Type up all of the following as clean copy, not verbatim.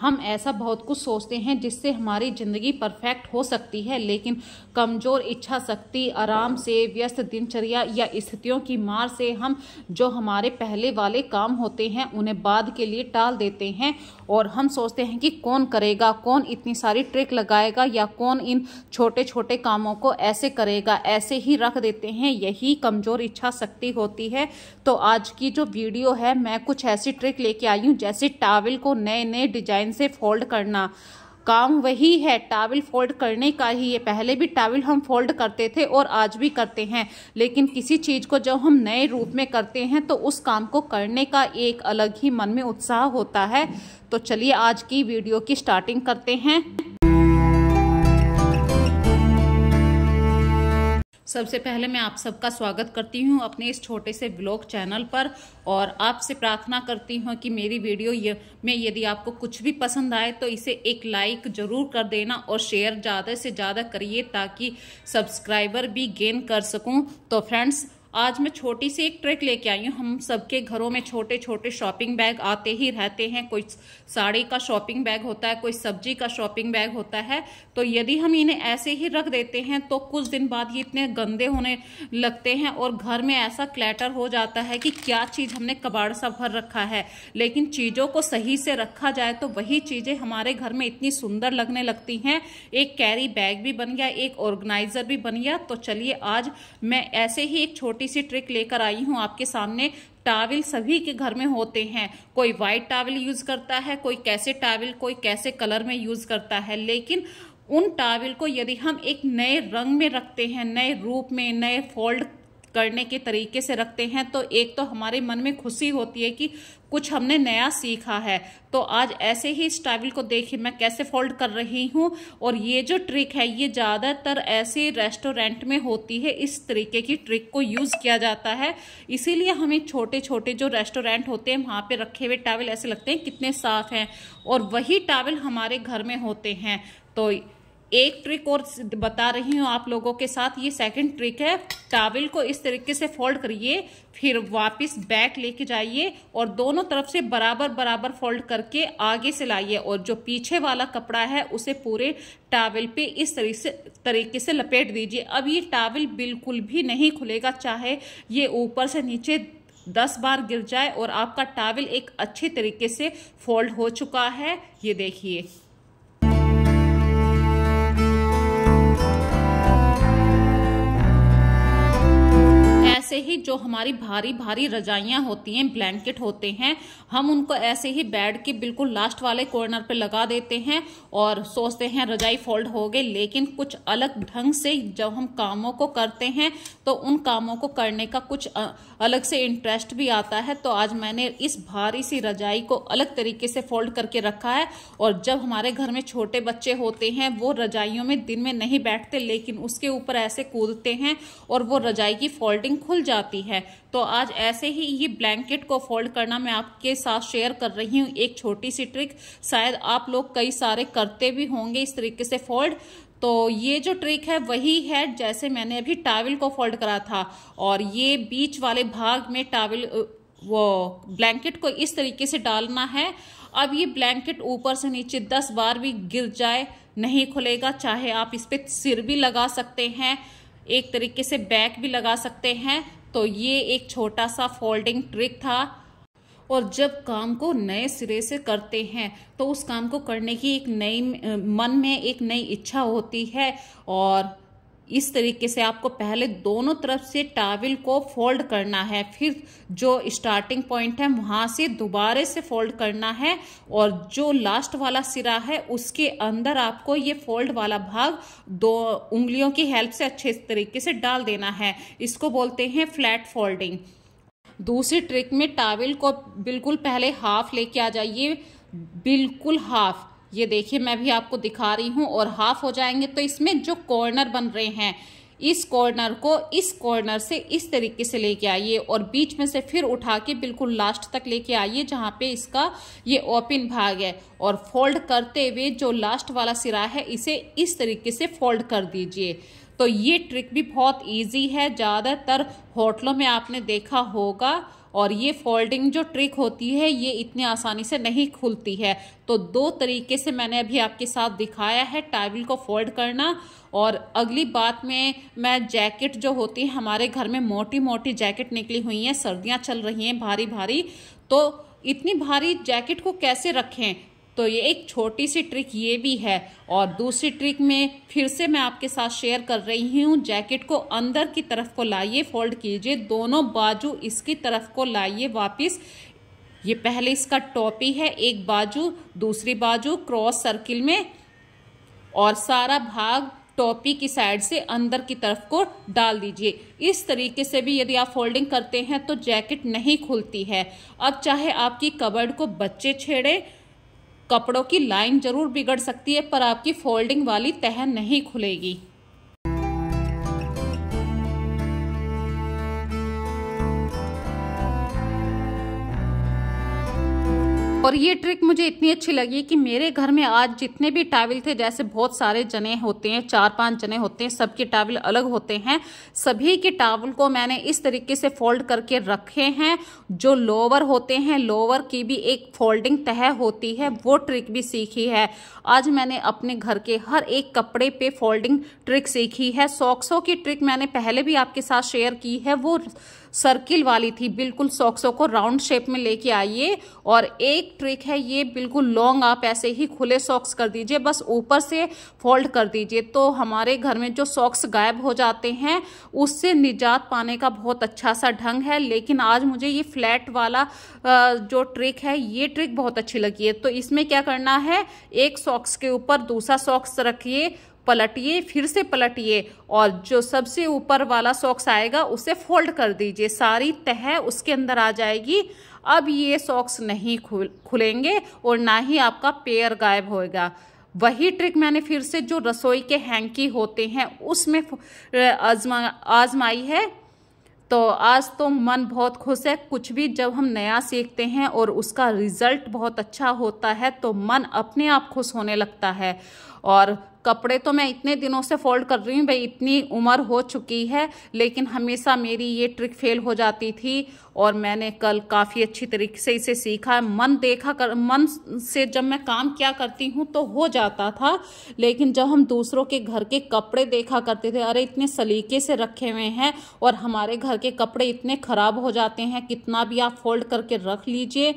हम ऐसा बहुत कुछ सोचते हैं जिससे हमारी ज़िंदगी परफेक्ट हो सकती है, लेकिन कमज़ोर इच्छा शक्ति, आराम से व्यस्त दिनचर्या या स्थितियों की मार से हम जो हमारे पहले वाले काम होते हैं उन्हें बाद के लिए टाल देते हैं। और हम सोचते हैं कि कौन करेगा, कौन इतनी सारी ट्रिक लगाएगा, या कौन इन छोटे छोटे कामों को ऐसे करेगा, ऐसे ही रख देते हैं। यही कमज़ोर इच्छा शक्ति होती है। तो आज की जो वीडियो है, मैं कुछ ऐसी ट्रिक लेके आई हूँ, जैसे टॉवल को नए नए डिजाइन से फोल्ड करना। काम वही है, टॉवल फोल्ड करने का ही है। पहले भी टॉवल हम फोल्ड करते थे और आज भी करते हैं, लेकिन किसी चीज़ को जब हम नए रूप में करते हैं तो उस काम को करने का एक अलग ही मन में उत्साह होता है। तो चलिए आज की वीडियो की स्टार्टिंग करते हैं। सबसे पहले मैं आप सबका स्वागत करती हूं अपने इस छोटे से ब्लॉग चैनल पर, और आपसे प्रार्थना करती हूं कि मेरी वीडियो में यदि आपको कुछ भी पसंद आए तो इसे एक लाइक जरूर कर देना और शेयर ज़्यादा से ज़्यादा करिए ताकि सब्सक्राइबर भी गेन कर सकूं। तो फ्रेंड्स, आज मैं छोटी सी एक ट्रिक लेके आई हूँ। हम सबके घरों में छोटे छोटे शॉपिंग बैग आते ही रहते हैं। कोई साड़ी का शॉपिंग बैग होता है, कोई सब्जी का शॉपिंग बैग होता है। तो यदि हम इन्हें ऐसे ही रख देते हैं तो कुछ दिन बाद ये इतने गंदे होने लगते हैं और घर में ऐसा क्लैटर हो जाता है कि क्या चीज़ हमने कबाड़ सा भर रखा है। लेकिन चीज़ों को सही से रखा जाए तो वही चीज़ें हमारे घर में इतनी सुंदर लगने लगती हैं। एक कैरी बैग भी बन गया, एक ऑर्गेनाइजर भी बन गया। तो चलिए आज मैं ऐसे ही एक छोटी सी ट्रिक लेकर आई हूं आपके सामने। टॉवल सभी के घर में होते हैं। कोई व्हाइट टॉवल यूज करता है, कोई कैसे टॉवल, कोई कैसे कलर में यूज करता है। लेकिन उन टॉवल को यदि हम एक नए रंग में रखते हैं, नए रूप में, नए फोल्ड करने के तरीके से रखते हैं, तो एक तो हमारे मन में खुशी होती है कि कुछ हमने नया सीखा है। तो आज ऐसे ही इस टॉवल को देखिए मैं कैसे फोल्ड कर रही हूँ। और ये जो ट्रिक है ये ज़्यादातर ऐसे रेस्टोरेंट में होती है। इस तरीके की ट्रिक को यूज़ किया जाता है, इसीलिए हमें छोटे छोटे जो रेस्टोरेंट होते हैं वहाँ पे रखे हुए टॉवल ऐसे लगते हैं कितने साफ हैं, और वही टॉवल हमारे घर में होते हैं। तो एक ट्रिक और बता रही हूँ आप लोगों के साथ। ये सेकंड ट्रिक है। टॉवल को इस तरीके से फोल्ड करिए, फिर वापस बैक लेके जाइए और दोनों तरफ से बराबर बराबर फोल्ड करके आगे से लाइए, और जो पीछे वाला कपड़ा है उसे पूरे टॉवल पे इस तरीके से लपेट दीजिए। अब ये टॉवल बिल्कुल भी नहीं खुलेगा, चाहे ये ऊपर से नीचे 10 बार गिर जाए, और आपका टॉवल एक अच्छे तरीके से फोल्ड हो चुका है। ये देखिए। ऐसे ही जो हमारी भारी भारी रजाइयाँ होती हैं, ब्लैंकेट होते हैं, हम उनको ऐसे ही बेड के बिल्कुल लास्ट वाले कॉर्नर पे लगा देते हैं और सोचते हैं रजाई फोल्ड हो गई। लेकिन कुछ अलग ढंग से जब हम कामों को करते हैं तो उन कामों को करने का कुछ अलग से इंटरेस्ट भी आता है। तो आज मैंने इस भारी सी रजाई को अलग तरीके से फोल्ड करके रखा है। और जब हमारे घर में छोटे बच्चे होते हैं वो रजाइयों में दिन में नहीं बैठते, लेकिन उसके ऊपर ऐसे कूदते हैं और वो रजाई की फोल्डिंग खुल जाती है। तो आज ऐसे ही ये ब्लैंकेट को फोल्ड करना मैं आपके साथ शेयर कर रही हूँ, एक छोटी सी ट्रिक। शायद आप लोग कई सारे करते भी होंगे इस तरीके से फोल्ड। तो ये जो ट्रिक है वही है जैसे मैंने अभी टॉवल को फोल्ड करा था, और ये बीच वाले भाग में टॉवल वो ब्लैंकेट को इस तरीके से डालना है। अब ये ब्लैंकेट ऊपर से नीचे 10 बार भी गिर जाए नहीं खुलेगा, चाहे आप इस पे सिर भी लगा सकते हैं, एक तरीके से बैक भी लगा सकते हैं। तो ये एक छोटा सा फोल्डिंग ट्रिक था। और जब काम को नए सिरे से करते हैं तो उस काम को करने की एक नई मन में एक नई इच्छा होती है। और इस तरीके से आपको पहले दोनों तरफ से टॉवल को फोल्ड करना है, फिर जो स्टार्टिंग पॉइंट है वहां से दोबारा से फोल्ड करना है, और जो लास्ट वाला सिरा है उसके अंदर आपको ये फोल्ड वाला भाग 2 उंगलियों की हेल्प से अच्छे तरीके से डाल देना है। इसको बोलते हैं फ्लैट फोल्डिंग। दूसरी ट्रिक में टॉवल को बिल्कुल पहले हाफ लेके आ जाइए, बिल्कुल हाफ। ये देखिए मैं भी आपको दिखा रही हूँ। और हाफ हो जाएंगे तो इसमें जो कॉर्नर बन रहे हैं, इस कॉर्नर को इस कॉर्नर से इस तरीके से लेके आइए, और बीच में से फिर उठा के बिल्कुल लास्ट तक लेके आइए जहाँ पे इसका ये ओपन भाग है, और फोल्ड करते हुए जो लास्ट वाला सिरा है इसे इस तरीके से फोल्ड कर दीजिए। तो ये ट्रिक भी बहुत इजी है, ज़्यादातर होटलों में आपने देखा होगा। और ये फोल्डिंग जो ट्रिक होती है ये इतनी आसानी से नहीं खुलती है। तो 2 तरीके से मैंने अभी आपके साथ दिखाया है टॉवल को फोल्ड करना। और अगली बात में मैं जैकेट जो होती है, हमारे घर में मोटी मोटी जैकेट निकली हुई हैं, सर्दियां चल रही हैं भारी भारी, तो इतनी भारी जैकेट को कैसे रखें, तो ये एक छोटी सी ट्रिक ये भी है। और दूसरी ट्रिक में फिर से मैं आपके साथ शेयर कर रही हूँ, जैकेट को अंदर की तरफ को लाइए, फोल्ड कीजिए, दोनों बाजू इसकी तरफ को लाइए वापस। ये पहले इसका टोपी है, एक बाजू, दूसरी बाजू क्रॉस सर्किल में, और सारा भाग टोपी की साइड से अंदर की तरफ को डाल दीजिए। इस तरीके से भी यदि आप फोल्डिंग करते हैं तो जैकेट नहीं खुलती है। अब चाहे आपकी कबर्ड को बच्चे छेड़े, कपड़ों की लाइन जरूर बिगड़ सकती है, पर आपकी फोल्डिंग वाली तह नहीं खुलेगी। और ये ट्रिक मुझे इतनी अच्छी लगी कि मेरे घर में आज जितने भी टॉवल थे, जैसे बहुत सारे जने होते हैं, 4-5 जने होते हैं, सबके टॉवल अलग होते हैं, सभी के टॉवल को मैंने इस तरीके से फोल्ड करके रखे हैं। जो लोअर होते हैं, लोअर की भी एक फोल्डिंग तह होती है, वो ट्रिक भी सीखी है। आज मैंने अपने घर के हर एक कपड़े पे फोल्डिंग ट्रिक सीखी है। सॉक्सों की ट्रिक मैंने पहले भी आपके साथ शेयर की है, वो सर्किल वाली थी, बिल्कुल सॉक्सों को राउंड शेप में लेके आइए। और एक ट्रिक है ये, बिल्कुल लॉन्ग आप ऐसे ही खुले सॉक्स कर दीजिए, बस ऊपर से फोल्ड कर दीजिए, तो हमारे घर में जो सॉक्स गायब हो जाते हैं उससे निजात पाने का बहुत अच्छा सा ढंग है। लेकिन आज मुझे ये फ्लैट वाला जो ट्रिक है, ये ट्रिक बहुत अच्छी लगी है। तो इसमें क्या करना है, एक सॉक्स के ऊपर दूसरा सॉक्स रखिए, पलटिए, फिर से पलटिए, और जो सबसे ऊपर वाला सॉक्स आएगा उसे फोल्ड कर दीजिए, सारी तह उसके अंदर आ जाएगी। अब ये सॉक्स नहीं खुलेंगे और ना ही आपका पेयर गायब होएगा। वही ट्रिक मैंने फिर से जो रसोई के हैंकी होते हैं उसमें आजमाई है। तो आज तो मन बहुत खुश है। कुछ भी जब हम नया सीखते हैं और उसका रिजल्ट बहुत अच्छा होता है तो मन अपने आप खुश होने लगता है। और कपड़े तो मैं इतने दिनों से फोल्ड कर रही हूँ भाई, इतनी उम्र हो चुकी है, लेकिन हमेशा मेरी ये ट्रिक फेल हो जाती थी। और मैंने कल काफ़ी अच्छी तरीके से इसे सीखा। मन से जब मैं काम क्या करती हूँ तो हो जाता था, लेकिन जब हम दूसरों के घर के कपड़े देखा करते थे, अरे इतने सलीके से रखे हुए हैं, और हमारे घर के कपड़े इतने ख़राब हो जाते हैं, कितना भी आप फोल्ड करके रख लीजिए।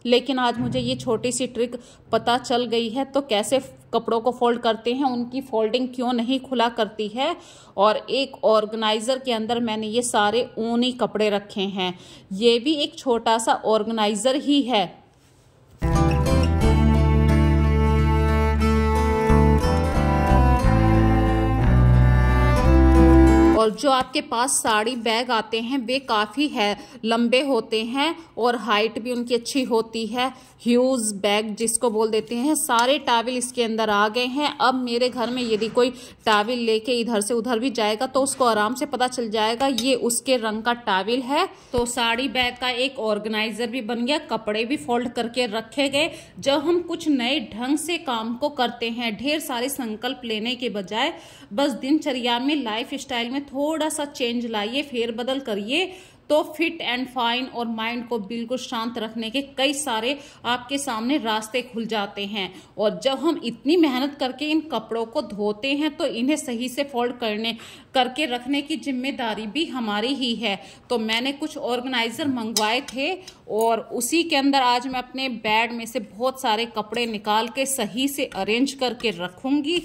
लेकिन आज मुझे ये छोटी सी ट्रिक पता चल गई है, तो कैसे कपड़ों को फोल्ड करते हैं, उनकी फोल्डिंग क्यों नहीं खुला करती है। और एक ऑर्गेनाइजर के अंदर मैंने ये सारे ऊनी कपड़े रखे हैं, ये भी एक छोटा सा ऑर्गेनाइजर ही है। और जो आपके पास साड़ी बैग आते हैं वे काफ़ी है लंबे होते हैं और हाइट भी उनकी अच्छी होती है, ह्यूज बैग जिसको बोल देते हैं। सारे टॉवल इसके अंदर आ गए हैं। अब मेरे घर में यदि कोई टॉवल लेके इधर से उधर भी जाएगा तो उसको आराम से पता चल जाएगा ये उसके रंग का टॉवल है। तो साड़ी बैग का एक ऑर्गेनाइजर भी बन गया, कपड़े भी फोल्ड करके रखे गए। जब हम कुछ नए ढंग से काम को करते हैं, ढेर सारे संकल्प लेने के बजाय बस दिनचर्या में, लाइफ स्टाइल में थोड़ा सा चेंज लाइए, फेरबदल करिए, तो फिट एंड फाइन और माइंड को बिल्कुल शांत रखने के कई सारे आपके सामने रास्ते खुल जाते हैं। और जब हम इतनी मेहनत करके इन कपड़ों को धोते हैं तो इन्हें सही से फोल्ड करके रखने की जिम्मेदारी भी हमारी ही है। तो मैंने कुछ ऑर्गेनाइजर मंगवाए थे और उसी के अंदर आज मैं अपने बैग में से बहुत सारे कपड़े निकाल के सही से अरेंज करके रखूंगी।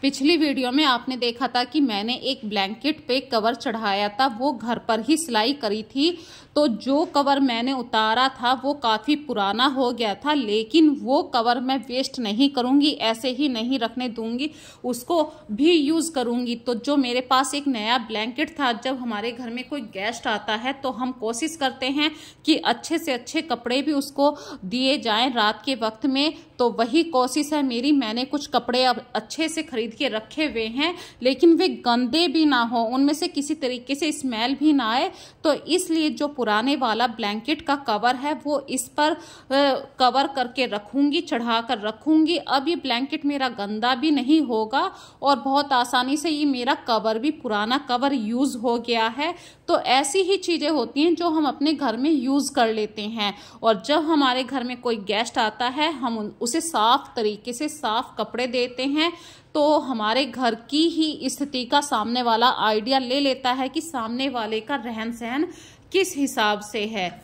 पिछली वीडियो में आपने देखा था कि मैंने एक ब्लैंकेट पे कवर चढ़ाया था, वो घर पर ही सिलाई करी थी। तो जो कवर मैंने उतारा था वो काफ़ी पुराना हो गया था, लेकिन वो कवर मैं वेस्ट नहीं करूँगी, ऐसे ही नहीं रखने दूंगी, उसको भी यूज़ करूँगी। तो जो मेरे पास एक नया ब्लैंकेट था, जब हमारे घर में कोई गेस्ट आता है तो हम कोशिश करते हैं कि अच्छे से अच्छे कपड़े भी उसको दिए जाएं रात के वक्त में। तो वही कोशिश है मेरी। मैंने कुछ कपड़े अब अच्छे से खरीद के रखे हुए हैं, लेकिन वे गंदे भी ना हो, उनमें से किसी तरीके से स्मेल भी ना आए। तो इसलिए जो पुराने वाला ब्लैंकेट का कवर है वो इस पर कवर करके रखूंगी, चढ़ा कर रखूंगी। अब ये ब्लैंकेट मेरा गंदा भी नहीं होगा और बहुत आसानी से ये मेरा कवर भी, पुराना कवर यूज हो गया है। तो ऐसी ही चीजें होती हैं जो हम अपने घर में यूज कर लेते हैं, और जब हमारे घर में कोई गेस्ट आता है हम उसे साफ तरीके से साफ कपड़े देते हैं, तो हमारे घर की ही स्थिति का सामने वाला आइडिया ले लेता है कि सामने वाले का रहन सहन किस हिसाब से है।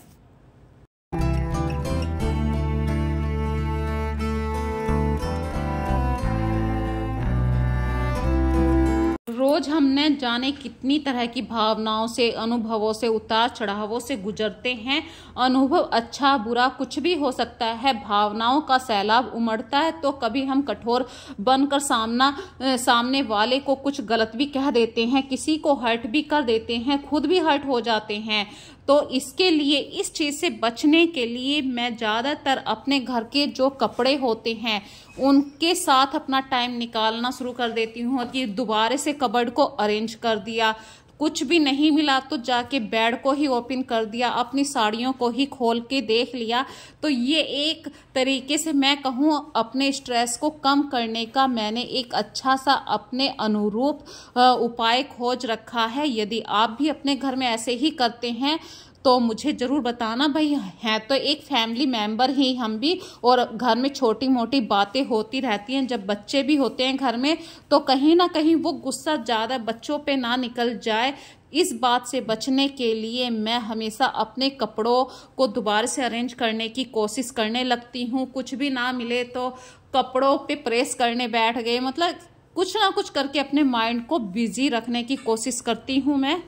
रोज हमने जाने कितनी तरह की भावनाओं से, अनुभवों से, उतार चढ़ावों से गुजरते हैं। अनुभव अच्छा बुरा कुछ भी हो सकता है, भावनाओं का सैलाब उमड़ता है तो कभी हम कठोर बनकर सामने वाले को कुछ गलत भी कह देते हैं, किसी को हर्ट भी कर देते हैं, खुद भी हर्ट हो जाते हैं। तो इसके लिए, इस चीज से बचने के लिए मैं ज्यादातर अपने घर के जो कपड़े होते हैं उनके साथ अपना टाइम निकालना शुरू कर देती हूँ कि दोबारा से कबर्ड को अरेंज कर दिया, कुछ भी नहीं मिला तो जाके बेड को ही ओपन कर दिया, अपनी साड़ियों को ही खोल के देख लिया। तो ये एक तरीके से मैं कहूँ अपने स्ट्रेस को कम करने का मैंने एक अच्छा सा अपने अनुरूप उपाय खोज रखा है। यदि आप भी अपने घर में ऐसे ही करते हैं तो मुझे जरूर बताना। भाई है तो एक फैमिली मेंबर ही हम भी, और घर में छोटी मोटी बातें होती रहती हैं। जब बच्चे भी होते हैं घर में तो कहीं ना कहीं वो गुस्सा ज्यादा बच्चों पे ना निकल जाए, इस बात से बचने के लिए मैं हमेशा अपने कपड़ों को दोबारा से अरेंज करने की कोशिश करने लगती हूँ। कुछ भी ना मिले तो कपड़ों पे प्रेस करने बैठ गए, मतलब कुछ ना कुछ करके अपने माइंड को बिजी रखने की कोशिश करती हूँ मैं।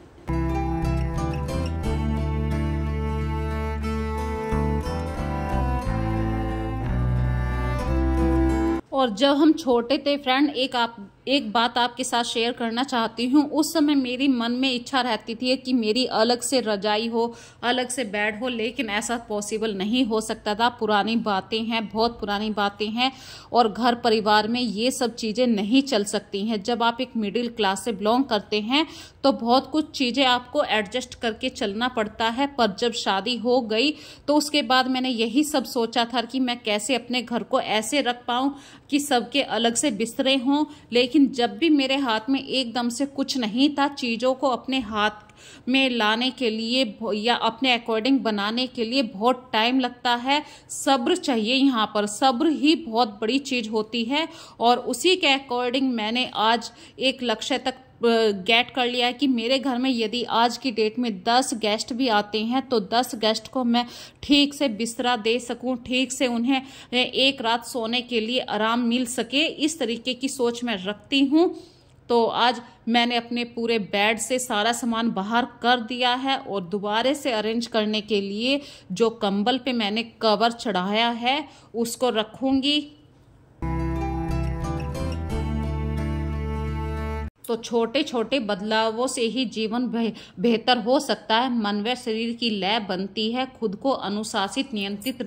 और जब हम छोटे थे फ्रेंड, एक बात आपके साथ शेयर करना चाहती हूँ। उस समय मेरी मन में इच्छा रहती थी कि मेरी अलग से रजाई हो, अलग से बेड हो, लेकिन ऐसा पॉसिबल नहीं हो सकता था। पुरानी बातें हैं, बहुत पुरानी बातें हैं, और घर परिवार में ये सब चीजें नहीं चल सकती हैं। जब आप एक मिडिल क्लास से बिलोंग करते हैं तो बहुत कुछ चीजें आपको एडजस्ट करके चलना पड़ता है। पर जब शादी हो गई तो उसके बाद मैंने यही सब सोचा था कि मैं कैसे अपने घर को ऐसे रख पाऊं कि सबके अलग से बिस्तरे हों। लेकिन जब भी मेरे हाथ में एकदम से कुछ नहीं था, चीजों को अपने हाथ में लाने के लिए या अपने अकॉर्डिंग बनाने के लिए बहुत टाइम लगता है। सब्र चाहिए, यहाँ पर सब्र ही बहुत बड़ी चीज होती है। और उसी के अकॉर्डिंग मैंने आज एक लक्ष्य तक गेट कर लिया है कि मेरे घर में यदि आज की डेट में 10 गेस्ट भी आते हैं तो 10 गेस्ट को मैं ठीक से बिस्तरा दे सकूं, ठीक से उन्हें एक रात सोने के लिए आराम मिल सके, इस तरीके की सोच मैं रखती हूं। तो आज मैंने अपने पूरे बेड से सारा सामान बाहर कर दिया है, और दोबारा से अरेंज करने के लिए जो कंबल पे मैंने कवर चढ़ाया है उसको रखूंगी। तो छोटे छोटे बदलावों से ही जीवन बेहतर हो सकता है। मन व शरीर की लय बनती है, खुद को अनुशासित नियंत्रित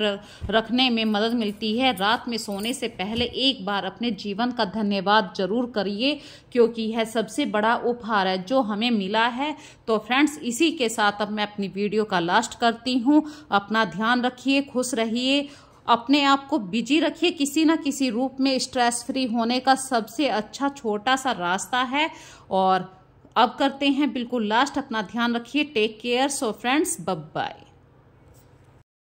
रखने में मदद मिलती है। रात में सोने से पहले एक बार अपने जीवन का धन्यवाद जरूर करिए, क्योंकि यह सबसे बड़ा उपहार है जो हमें मिला है। तो फ्रेंड्स, इसी के साथ अब मैं अपनी वीडियो का लास्ट करती हूँ। अपना ध्यान रखिए, खुश रहिए, अपने आप को बिजी रखिए। किसी न किसी रूप में स्ट्रेस फ्री होने का सबसे अच्छा छोटा सा रास्ता है। और अब करते हैं बिल्कुल लास्ट, अपना ध्यान रखिए, take care. So friends, bye bye.